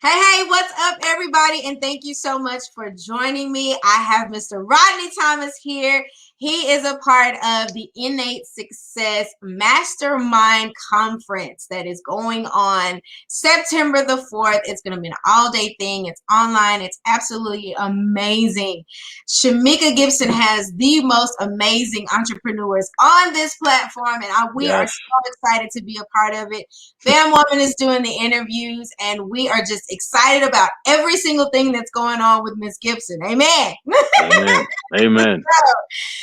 Hey, what's up, everybody? And thank you so much for joining me. I have Mr. Rodney Thomas here. He is a part of the Innate Success Mastermind Conference that is going on September the 4th. It's going to be an all-day thing. It's online. It's absolutely amazing. Shamika Gibson has the most amazing entrepreneurs on this platform, and we are Yes. so excited to be a part of it. Bam Woman is doing the interviews, and we are just excited about every single thing that's going on with Miss Gibson. Amen. Amen. Amen.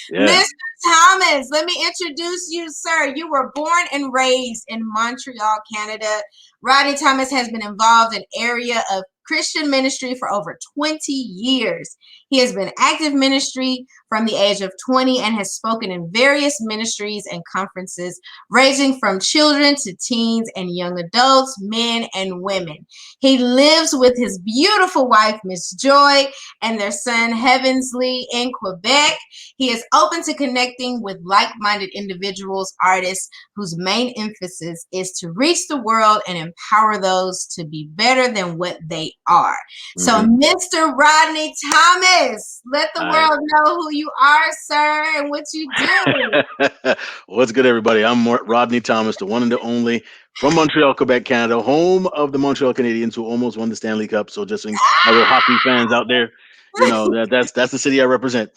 Yeah. Mr. Thomas, let me introduce you, sir. You were born and raised in Montreal, Canada. Rodney Thomas has been involved in area of Christian ministry for over 20 years. He has been active ministry from the age of 20 and has spoken in various ministries and conferences, ranging from children to teens and young adults, men and women. He lives with his beautiful wife, Miss Joy, and their son, Heavensley, in Quebec. He is open to connecting with like-minded individuals, artists, whose main emphasis is to reach the world and empower those to be better than what they are. So, Mr. Rodney Thomas, let the Hi. world know who you are, sir, and what you do. What's good, everybody? I'm Rodney Thomas, the one and the only from Montreal, Quebec, Canada, home of the Montreal Canadiens, who almost won the Stanley Cup. So, just in my little hockey fans out there, that's the city I represent.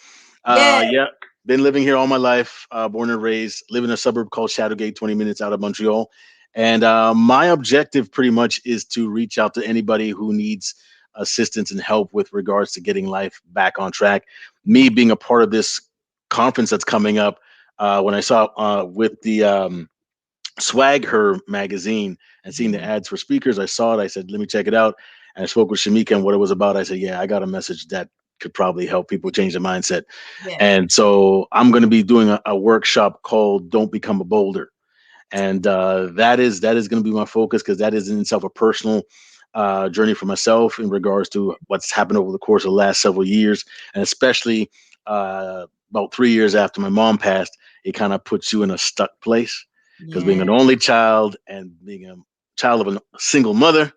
Yes. Yeah, been living here all my life. Born and raised, live in a suburb called Shadowgate, 20 minutes out of Montreal. And my objective, pretty much, is to reach out to anybody who needs assistance and help with regards to getting life back on track. Me being a part of this conference that's coming up, when I saw with the Swag Her magazine and seeing the ads for speakers, I saw it. I said, let me check it out. And I spoke with Shamika and what it was about. I said, yeah, I got a message that could probably help people change their mindset. Yes. And so I'm going to be doing a workshop called Don't Become a Boulder. And that is going to be my focus, because that is in itself a personal journey for myself in regards to what's happened over the course of the last several years, and especially about 3 years after my mom passed. It kind of puts you in a stuck place, because being an only child and being a child of a single mother,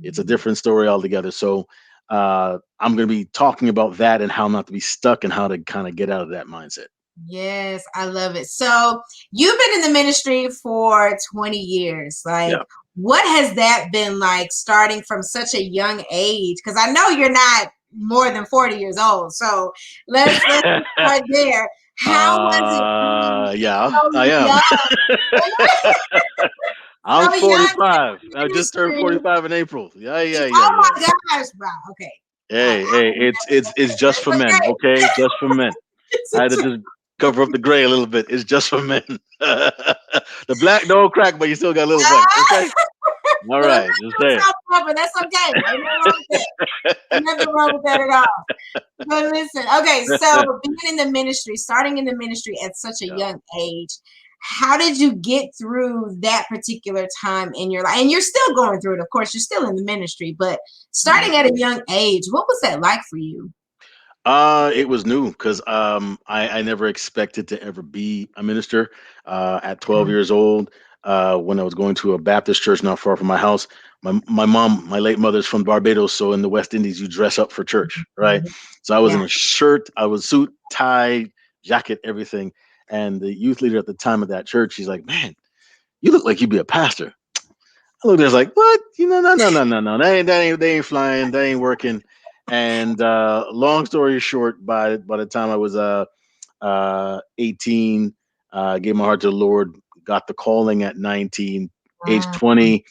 it's a different story altogether. So I'm going to be talking about that and how not to be stuck and how to kind of get out of that mindset. Yes, I love it. So you've been in the ministry for 20 years. Like, Yeah. what has that been like, starting from such a young age? Because I know you're not more than 40 years old. So let's start there. How was it being Yeah, so I am. young? I'm So young 45. in I just turned ministry. 45 in April. Yeah, yeah, yeah, Oh yeah, my yeah. gosh. Wow. Okay. Hey, it's just for men, That's okay? Just for men. I had to okay. just cover up the gray a little bit. It's just for men. The black don't crack, but you still got a little black, okay? All The right, just electrical saying. sound proper. That's okay. Ain't nothing wrong with that. Ain't nothing wrong with that at all. But listen, okay, so being in the ministry, starting in the ministry at such a Yeah. young age, how did you get through that particular time in your life? And you're still going through it, of course, you're still in the ministry, but Mhm. starting at a young age, what was that like for you? It was new, because I never expected to ever be a minister. At 12 years old, when I was going to a Baptist church not far from my house, my mom, my late mother's from Barbados, so in the West Indies you dress up for church, right? So I was Yeah. in a shirt, I was suit, tie, jacket, everything. And the youth leader at the time of that church, she's like, "Man, you look like you'd be a pastor." I looked at her like, "What? No. They ain't flying. They ain't working." And long story short, by the time I was 18, gave my heart to the Lord, got the calling at 19, age Wow. 20,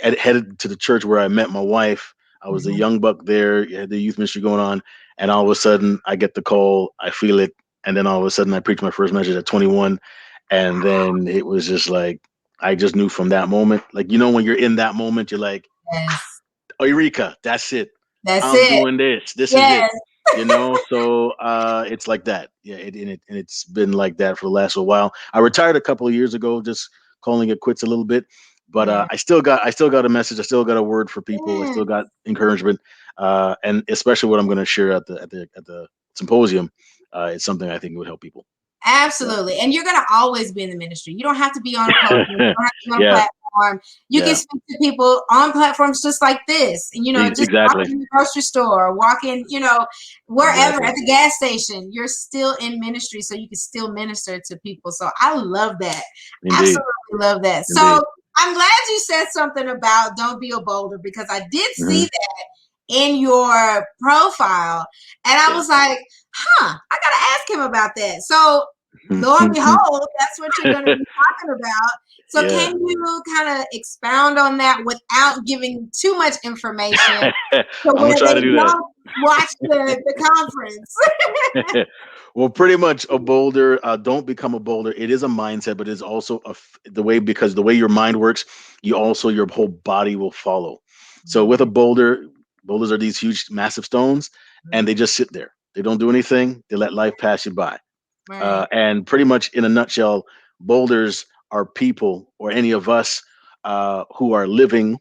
headed to the church where I met my wife. I was a Mhm. young buck there, had the youth ministry going on, and all of a sudden I get the call, I feel it, and then all of a sudden I preached my first message at 21, and then it was just like I just knew from that moment, like when you're in that moment, you're like, Yes. "Oh, Eureka, that's it. That's I'm it. doing this. This is it." Yes. So it's like that. Yeah, and it's been like that for the last little while. I retired a couple of years ago, just calling it quits a little bit. But Yeah. I still got a message. I still got a word for people. I Yeah. still got encouragement, and especially what I'm going to share at the symposium. It's something I think would help people. Absolutely. And you're going to always be in the ministry. You don't have to be on a podium. You don't have to be on a Yeah, platform. You can yeah, speak to people on platforms just like this. And, just walk exactly, in the grocery store, walk in, wherever exactly, at the gas station. You're still in ministry, so you can still minister to people. So I love that. indeed, Absolutely love that. indeed. So I'm glad you said something about don't be a boulder, because I did see Hmm. that in your profile. And I Yeah. was like, I got to ask him about that. So lo and behold, that's what you're going to be talking about. So Yeah. can you kind of expound on that without giving too much information I'm to gonna where try they to do that. don't watch the conference? Well, pretty much a boulder. Don't become a boulder. It is a mindset, but it's also the way, because the way your mind works, your whole body will follow. So with a boulder, boulders are these huge, massive stones, and they just sit there. They don't do anything. They let life pass you by. Right. And pretty much in a nutshell, boulders are people or any of us who are living,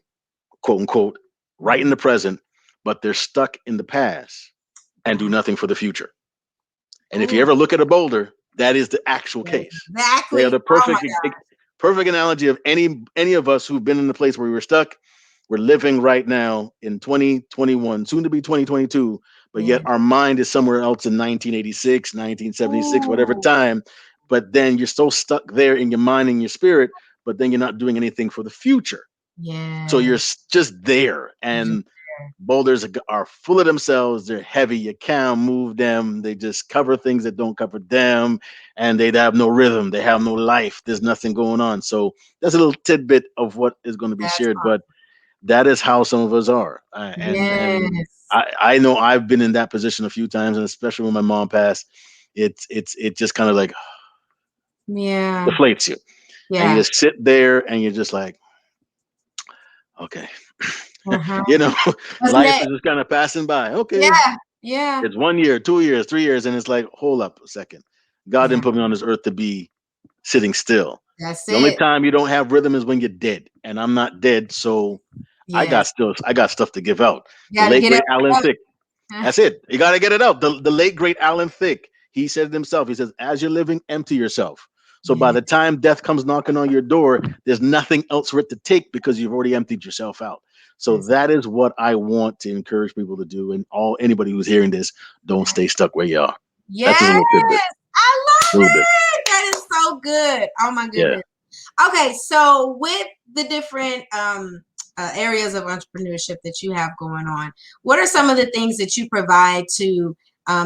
quote unquote, right in the present, but they're stuck in the past and do nothing for the future. And if you Oh, ever look at a boulder, that is the actual case. They are exactly. the Oh my perfect analogy of any of us who've been in the place where we were stuck. We're living right now in 2021, soon to be 2022, but God. yet our mind is somewhere else in 1986, 1976, whatever Ooh, time. But then you're so stuck there in your mind and your spirit, but then you're not doing anything for the future. So yeah. you're just there. And boulders are full of themselves. They're heavy. You can't move them. They just cover things that don't cover them, and they have no rhythm. They have no life. There's nothing going on. So that's a little tidbit of what is going to be That's shared. But that is how some of us are, and yes. I know I've been in that position a few times, and especially when my mom passed, it just kind of like Yeah. deflates you, and you Yeah. just sit there and you're just like, okay, Uh-huh. you know, What's life next? is just kind of passing by. Okay, Yeah. Yeah. it's 1 year, 2 years, 3 years, and it's like, hold up a second. God Yeah. didn't put me on this earth to be sitting still. That's The only it. time you don't have rhythm is when you're dead, and I'm not dead, so Yes. I got stuff to give out. You The got to late get great it Alan out. Thicke. That's it. You got to get it out. The late great Alan Thicke. He said it himself. He says, "As you're living, empty yourself." So by Yeah. the time death comes knocking on your door, there's nothing else for it to take because you've already emptied yourself out. So That's that is what I want to encourage people to do. And anybody who's hearing this, don't stay stuck where you are. That's just a yes. little tidbit. I A love little bit. it. That is so good. Oh my Yeah. goodness. Okay, so with the different areas of entrepreneurship that you have going on, what are some of the things that you provide to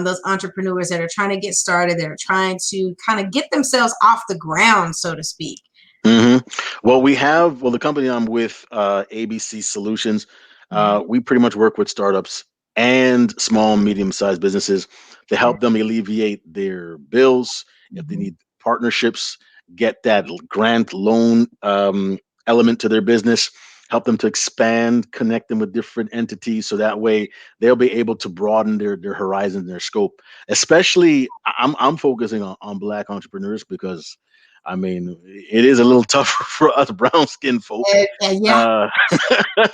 those entrepreneurs that are trying to get started, that are trying to kind of get themselves off the ground, so to speak? hmm Well, the company I'm with, ABC Solutions, Mhm. we pretty much work with startups and small, medium-sized businesses to help them alleviate their bills. If they Mhm. need partnerships, get that grant loan element to their business, help them to expand, connect them with different entities, so that way they'll be able to broaden their horizon, their scope. Especially, I'm focusing on Black entrepreneurs because I mean, it is a little tougher for us brown skinned folk. Yeah. Uh,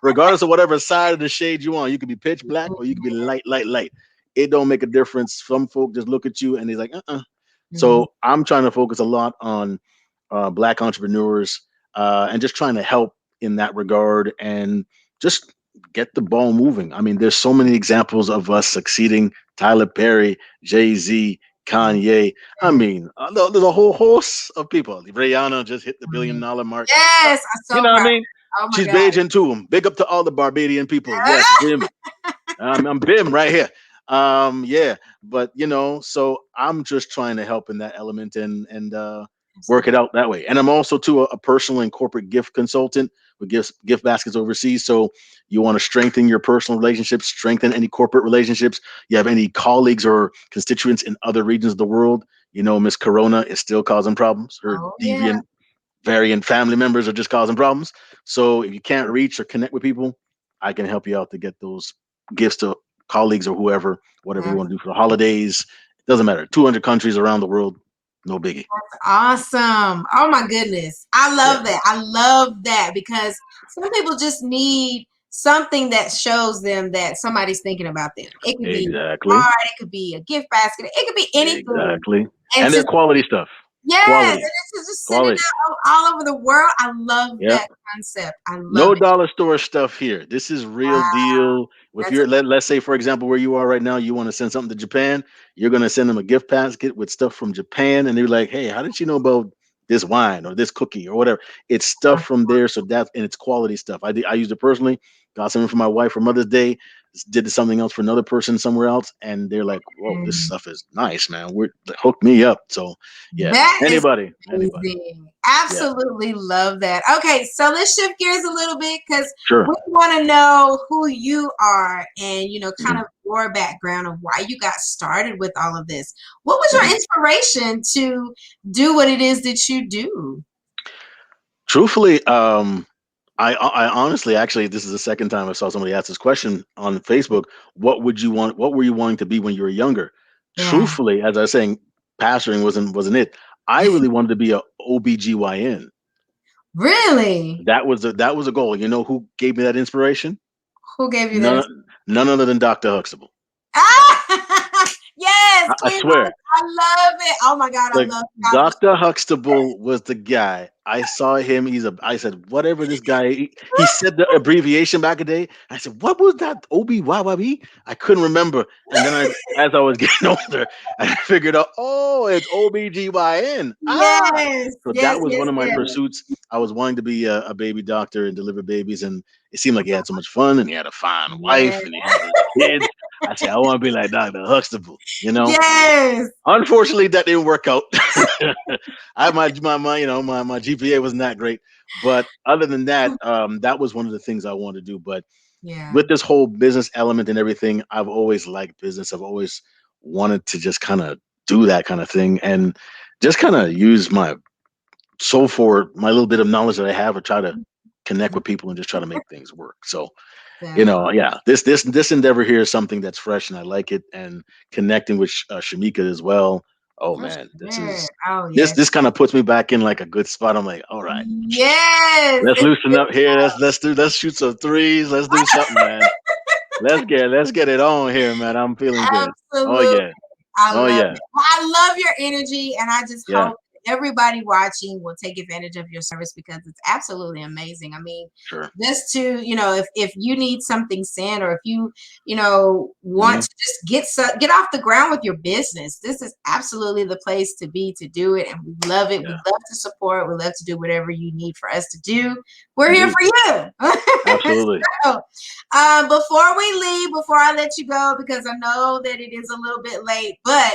Regardless of whatever side of the shade you on, you could be pitch black or you could be light, light, light. It don't make a difference. Some folk just look at you and he's like, uh-uh. Mhm. So I'm trying to focus a lot on black entrepreneurs and just trying to help in that regard and just get the ball moving. I mean, there's so many examples of us succeeding. Tyler Perry, Jay-Z, Kanye. I mean, there's a whole host of people. Rihanna just hit the $1 billion mark. Yes, I'm You so know what I proud. mean? Oh my She's God. Beijing to them. Big up to all the Barbadian people. Yes, Bim. I'm Bim right here. Yeah, but so I'm just trying to help in that element and work it Absolutely. out that way. And I'm also too a personal and corporate gift consultant with gift baskets overseas. So you want to strengthen your personal relationships, strengthen any corporate relationships. You have any colleagues or constituents in other regions of the world. Miss Corona is still causing problems. Her Oh yeah. deviant variant family members are just causing problems. So if you can't reach or connect with people, I can help you out to get those gifts to colleagues or whoever, whatever you want to do for the holidays. It doesn't matter. 200 countries around the world, no biggie. Awesome. Oh my goodness. I Yeah, love that. I love that because some people just need something that shows them that somebody's thinking about them. It could be a exactly. card, it could be a gift basket, it could be anything. Exactly. and And to they're quality stuff. yes, and Quality. it's to just send it Quality. out all over the world. I love Yep. that concept. I love No it. dollar store stuff here. This is real Wow, deal. If that's a you're let's say for example where you are right now, you want to send something to Japan, you're gonna send them a gift basket with stuff from Japan, and they're like, hey, how did you know about this wine or this cookie or whatever? It's stuff from there, so that and it's quality stuff. I used it personally. Got something for my wife for Mother's Day. Did something else for another person somewhere else, and they're like, "Whoa, this awesome. stuff is nice, man. We're hook me up." So, yeah, That is anybody, amazing. yeah, Absolutely love that. Okay, so let's shift gears a little bit because sure. we want to know who you are and kind Mhm, of your background of why you got started with all of this. What was mhm. your inspiration to do what it is that you do? Truthfully, I honestly, actually, this is the second time I saw somebody ask this question on Facebook. What would you want? What were you wanting to be when you were younger? Yeah. Truthfully, as I was saying, pastoring wasn't it. I really wanted to be a OBGYN. Really? That was a goal. You know who gave me that inspiration? Who gave you that? None other than Dr. Huxtable. Ah! Yes, I Queen swear. Rose. I love it. Oh my God, I Like love Dr. Dr. Huxtable was the guy. I saw him. I said, whatever this guy, he said the abbreviation back a day. I said, what was that? OBYYB? I couldn't remember. And then as I was getting older, I figured out, oh, it's OBGYN. Ah. Yes, So yes, that was yes, one of my yes. pursuits. I was wanting to be a baby doctor and deliver babies. And it seemed like he had so much fun and he had a fine wife Yes. and he had his kids. I said, I want to be like Dr. Huxtable, you know? Yes. Unfortunately, that didn't work out. My GPA wasn't that great, but other than that, that was one of the things I wanted to do. But Yeah. with this whole business element and everything, I've always liked business. I've always wanted to just kind of do that kind of thing and just kind of use my soul for my little bit of knowledge that I have and try to connect with people and just try to make things work. So That's awesome. yeah, this endeavor here is something that's fresh and I like it. And connecting with Shamika as well. Oh For man, sure. Oh yes. this kind of puts me back in like a good spot. I'm like, all right, Yes. let's It's loosen up here. Let's shoot some threes. Let's do something, man. Let's get it on here, man. I'm feeling good. Oh absolutely. yeah, I oh love yeah, it. Well, I love your energy, and I just yeah, hope everybody watching will take advantage of your service because it's absolutely amazing. I mean, sure. just to if you need something sent, or if you want Hmm. to just get off the ground with your business, this is absolutely the place to be to do it, and we love it. We Yeah, love to support. We love to do whatever you need for us to do. We're here indeed, for you. absolutely. So, before we leave, before I let you go, because I know that it is a little bit late, but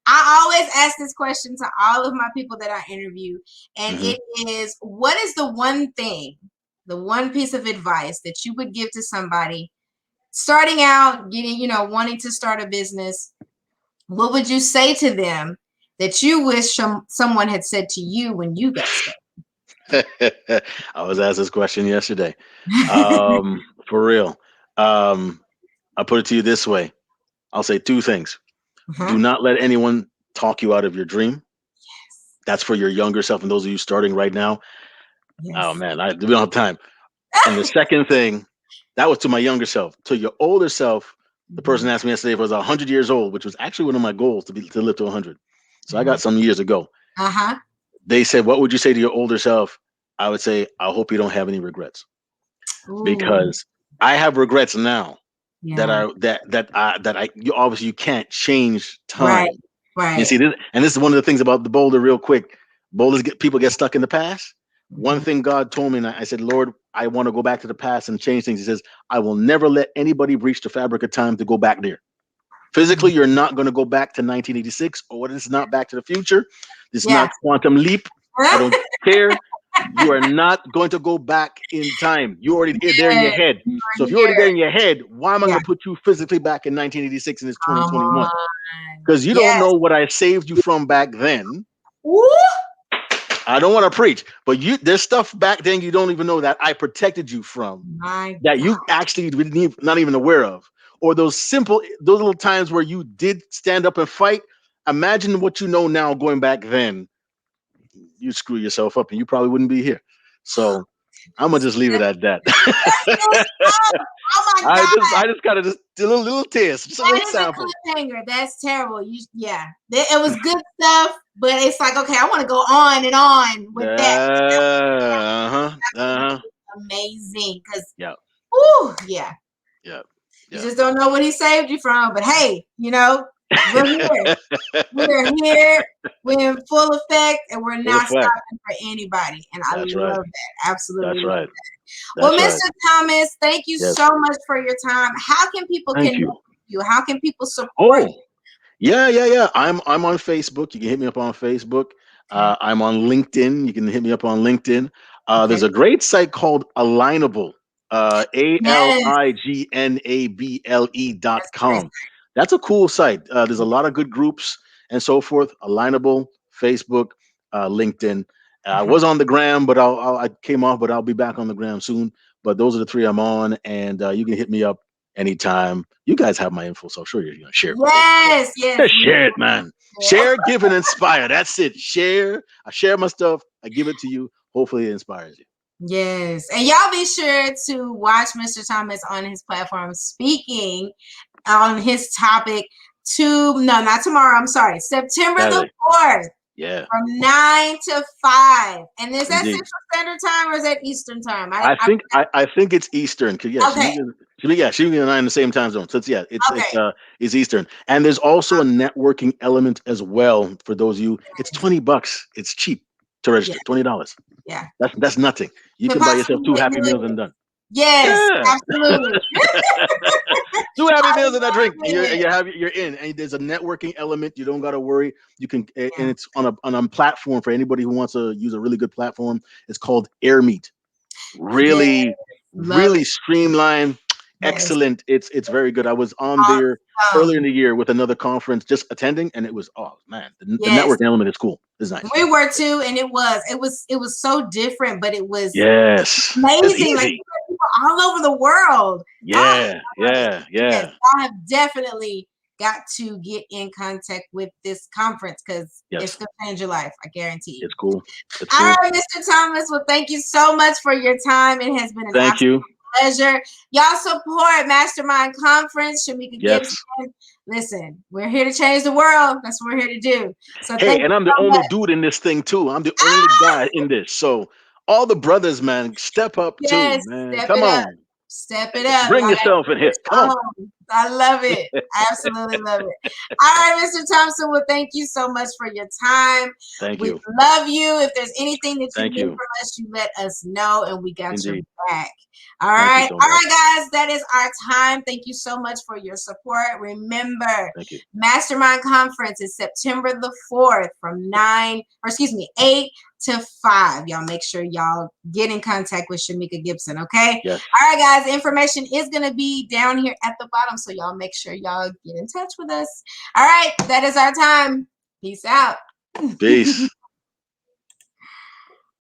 I always ask this question to all of my people that I interview, and Hmm. it is, what is the one thing, the one piece of advice that you would give to somebody starting out, getting, wanting to start a business? What would you say to them that you wish someone had said to you when you got I was asked this question yesterday. started? For real. Um, I put it to you this way. I'll say two things. Do Uh-huh. not let anyone talk you out of your dream. That's for your younger self and those of you starting right now. Oh Yes. man, we don't have time. And the second thing, that was to my younger self. To your older self, the person Mhm. asked me yesterday if I was 100 years old, which was actually one of my goals to live to 100. So I Uh-huh. got some years ago. Uh-huh. They said, "What would you say to your older self?" I would say, "I hope you don't have any regrets," Ooh, because I have regrets now yeah. you obviously you can't change Right. time. And Right. see this, and this is one of the things about the Boulder, real quick. People get stuck in the past. One Mhm. thing God told me, and I said, Lord, I want to go back to the past and change things. He says, I will never let anybody breach the fabric of time to go back there. Physically, you're not going to go back to 1986 or what is not Back to the Future. This is Yeah. not Quantum Leap. I don't care. You are not going to go back in time. You're already there in your Yes, head. you So are if you're already here. there in your head, why am I Yeah. going to put you physically back in 1986 and it's Come 2021? on. Because you don't Yes. know what I saved you from back then. Woo! I don't want to preach, but there's stuff back then you don't even know that I protected you from My that God. you actually not even aware of. Or those little times where you did stand up and fight. Imagine what you know now going back then. You screw yourself up and you probably wouldn't be here. So I'm gonna just leave it at that. Yes, yes. Oh my God. I just got to just do a little taste, just a little That is a sample. cliffhanger. That's terrible. It was good stuff, but it's like, okay, I want to go on and on with that. Absolutely amazing. Because, Yeah. yeah. Yeah. You just don't know what he saved you from. But hey, we're here. We're here. We're in full effect, and we're Full not effect. stopping for anybody. And I That's right. love that. Absolutely That's love right. that. Well, That's Mr. right. Thomas, thank you Yes. so much for your time. How can people Thank connect you. with you? How can people support Oh, you? yeah. I'm on Facebook. You can hit me up on Facebook. Okay. I'm on LinkedIn. You can hit me up on LinkedIn. There's Okay. a great site called Alignable. Yes. That's great. ALIGNABLE.com. That's a cool site. There's a lot of good groups and so forth. Alignable, Facebook, LinkedIn. I Okay. was on the gram, but I came off, but I'll be back on the gram soon. But those are the three I'm on, and you can hit me up anytime. You guys have my info, so I'm sure you're gonna share it with folks. So Yes. Yes. just share it, man. Yeah. Share, give, and inspire. That's it. Share. I share my stuff. I give it to you. Hopefully, it inspires you. Yes. And y'all be sure to watch Mr. Thomas on his platform speaking on his topic not tomorrow. I'm sorry. September the Saturday. 4th Yeah. from 9 to 5. And is that Indeed. Central Standard Time or is that Eastern Time? I think it's Eastern. Cause yeah, Okay. she and I in the same time zone. So Okay. it's Eastern. And there's also a networking element as well for those of you. It's $20. It's cheap to Yeah. register. $20. Yeah. That's nothing. You To can buy yourself possibly 2 get Happy Meals and millions. done. Yes, Yeah. absolutely. 2 Happy I Meals and a love drink, and it. you're in. And there's a networking element. You don't gotta worry. You can, and Yeah. it's on a platform for anybody who wants to use a really good platform. It's called AirMeet. Yes. Really, Love really it. streamlined. Yes. Excellent. It's very good. I was on there earlier in Awesome. the year with another conference, just attending, and it was, oh man, the Yes. networking element is cool. It's nice. We were too, and it was so different, but it was Yes, it's amazing. Like easy. people all over the world. Oh, I love it. Yes, Yeah. I have definitely got to get in contact with this conference because it's Yes, gonna change your life. I guarantee you. it's cool. It's All cool. right, Mr. Thomas. Well, thank you so much for your time. It has been an Thank absolute you. pleasure. Y'all support Mastermind Conference. Shamika Yes. Gibson. Listen, we're here to change the world. That's what we're here to do. So Hey, thank you and I'm the so only much. dude in this thing too. I'm the only Ah, guy in this. So all the brothers, man, step up too, yes, man. step Come it up. on. Step it up. Bring Y'all got to yourself in take here. this Come on. on. I love it. I absolutely love it. All right, Mr. Thompson. Well, thank you so much for your time. Thank We you. love you. If there's anything that you Thank need you. from us, you let us know, and we got your Indeed. back. All Thank you right. so All much. right, guys. That is our time. Thank you so much for your support. Remember, Thank you. Mastermind Conference is September the 4th from 8 to 5. Y'all make sure y'all get in contact with Shamika Gibson, okay? Yes. All right, guys. Information is going to be down here at the bottom, so y'all make sure y'all get in touch with us. All right. That is our time. Peace out. Peace.